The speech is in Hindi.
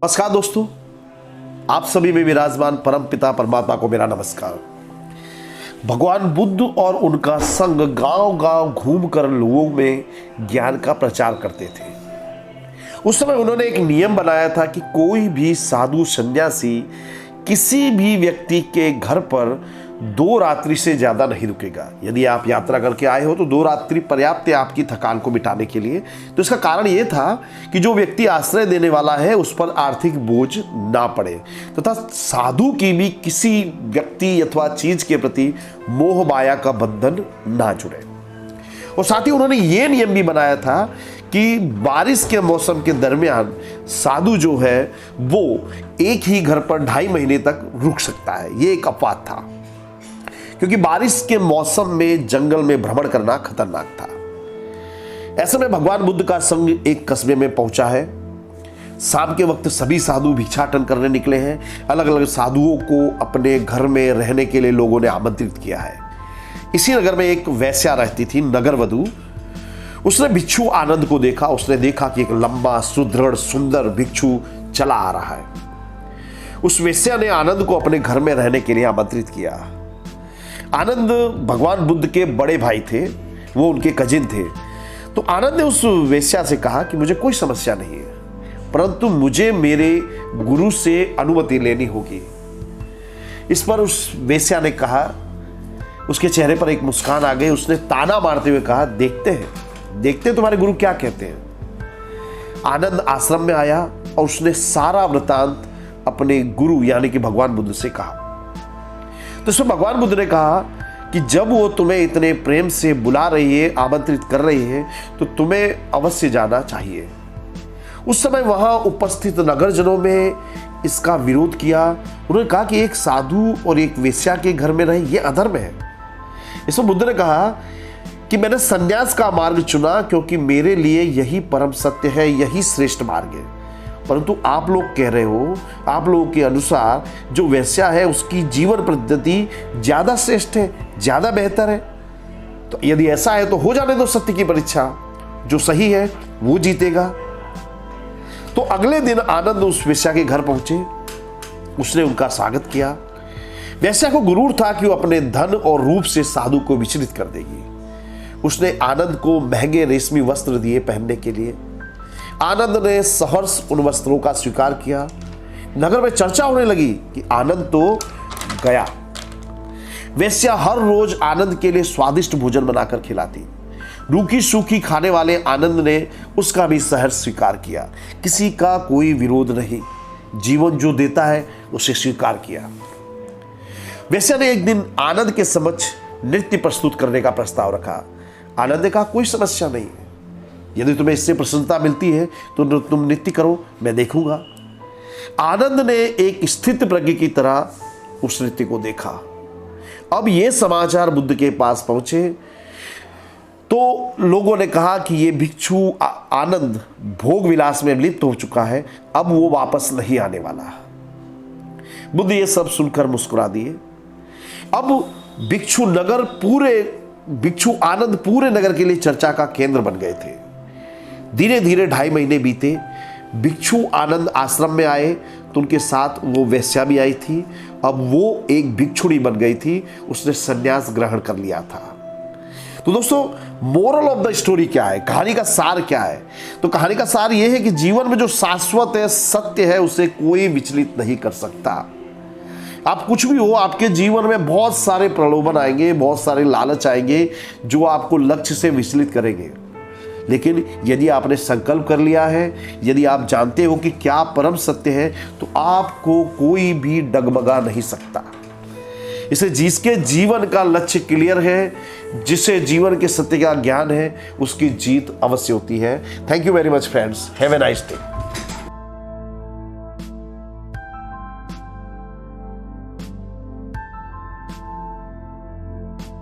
नमस्कार दोस्तों, आप सभी में विराजमान परम पिता परमात्मा को मेरा नमस्कार। भगवान बुद्ध और उनका संग गांव-गांव घूमकर लोगों में ज्ञान का प्रचार करते थे। उस समय उन्होंने एक नियम बनाया था कि कोई भी साधु सन्यासी किसी भी व्यक्ति के घर पर 2 रात्रि से ज्यादा नहीं रुकेगा। यदि आप यात्रा करके आए हो तो 2 रात्रि पर्याप्त है आपकी थकान को मिटाने के लिए। तो इसका कारण यह था कि जो व्यक्ति आश्रय देने वाला है उस पर आर्थिक बोझ ना पड़े तथा साधु की भी किसी व्यक्ति अथवा चीज के प्रति मोह माया का बंधन ना जुड़े। और साथ ही उन्होंने ये नियम भी बनाया था कि बारिश के मौसम के दरमियान साधु जो है वो एक ही घर पर 2.5 महीने तक रुक सकता है। ये एक अपवाद था क्योंकि बारिश के मौसम में जंगल में भ्रमण करना खतरनाक था। ऐसे में भगवान बुद्ध का संग एक कस्बे में पहुंचा है। शाम के वक्त सभी साधु भिक्षाटन करने निकले हैं। अलग अलग साधुओं को अपने घर में रहने के लिए लोगों ने आमंत्रित किया है। इसी नगर में एक वेश्या रहती थी, नगर वधू। उसने भिक्षु आनंद को देखा। उसने देखा कि एक लंबा सुदृढ़ सुंदर भिक्षु चला आ रहा है। उस वेश्या ने आनंद को अपने घर में रहने के लिए आमंत्रित किया। आनंद भगवान बुद्ध के बड़े भाई थे, वो उनके कजिन थे। तो आनंद ने उस वेश्या से कहा कि मुझे कोई समस्या नहीं है, परंतु मुझे मेरे गुरु से अनुमति लेनी होगी। इस पर उस वेश्या ने कहा, उसके चेहरे पर एक मुस्कान आ गई। उसने ताना मारते हुए कहा, देखते हैं तुम्हारे गुरु क्या कहते हैं। आनंद आश्रम में आया और उसने सारा वृतांत अपने गुरु यानी कि भगवान बुद्ध से कहा। तो इसमें भगवान बुद्ध ने कहा कि जब वो तुम्हें इतने प्रेम से बुला रही है, आमंत्रित कर रही है, तो तुम्हें अवश्य जाना चाहिए। उस समय वहां उपस्थित नगरजनों में इसका विरोध किया। उन्होंने कहा कि एक साधु और एक वेश्या के घर में रहे, ये अधर्म है। इसमें बुद्ध ने कहा कि मैंने संन्यास का मार्ग चुना क्योंकि मेरे लिए यही परम सत्य है, यही श्रेष्ठ मार्ग है। परंतु आप लोग कह रहे हो, आप लोगों के अनुसार जो वेश्या है उसकी जीवन पद्धति ज्यादा श्रेष्ठ है, ज्यादा बेहतर है। तो यदि ऐसा है तो हो जाने दो सत्य की परीक्षा, जो सही है वो जीतेगा। तो अगले दिन आनंद उस वेश्या के घर पहुंचे। उसने उनका स्वागत किया। वेश्या को गुरूर था कि वो अपने धन और रूप से साधु को विचलित कर देगी। उसने आनंद को महंगे रेशमी वस्त्र दिए पहनने के लिए। आनंद ने सहर्ष उन वस्त्रों का स्वीकार किया। नगर में चर्चा होने लगी कि आनंद तो गया। वेश्या हर रोज आनंद के लिए स्वादिष्ट भोजन बनाकर खिलाती। रूखी सूखी खाने वाले आनंद ने उसका भी सहर्ष स्वीकार किया। किसी का कोई विरोध नहीं, जीवन जो देता है उसे स्वीकार किया। वेश्या ने एक दिन आनंद के समक्ष नृत्य प्रस्तुत करने का प्रस्ताव रखा। आनंद ने कहा, कोई समस्या नहीं है, यदि तुम्हें इससे प्रसन्नता मिलती है तो तुम नृत्य करो, मैं देखूंगा। आनंद ने एक स्थित प्रज्ञ की तरह उस नृत्य को देखा। अब ये समाचार बुद्ध के पास पहुंचे तो लोगों ने कहा कि ये भिक्षु आनंद भोग विलास में लिप्त हो चुका है, अब वो वापस नहीं आने वाला। बुद्ध ये सब सुनकर मुस्कुरा दिए। अब भिक्षु आनंद पूरे नगर के लिए चर्चा का केंद्र बन गए थे। धीरे धीरे 2.5 महीने बीते। भिक्षु आनंद आश्रम में आए तो उनके साथ वो वेश्या भी आई थी। अब वो एक भिक्षुणी बन गई थी, उसने संन्यास ग्रहण कर लिया था। तो दोस्तों, मोरल ऑफ द स्टोरी क्या है, कहानी का सार क्या है? तो कहानी का सार यह है कि जीवन में जो शाश्वत है, सत्य है, उसे कोई विचलित नहीं कर सकता। आप कुछ भी हो, आपके जीवन में बहुत सारे प्रलोभन आएंगे, बहुत सारे लालच आएंगे जो आपको लक्ष्य से विचलित करेंगे। लेकिन यदि आपने संकल्प कर लिया है, यदि आप जानते हो कि क्या परम सत्य है, तो आपको कोई भी डगमगा नहीं सकता। इसे जिसके जीवन का लक्ष्य क्लियर है, जिसे जीवन के सत्य का ज्ञान है, उसकी जीत अवश्य होती है। Thank you very much friends, have a nice day.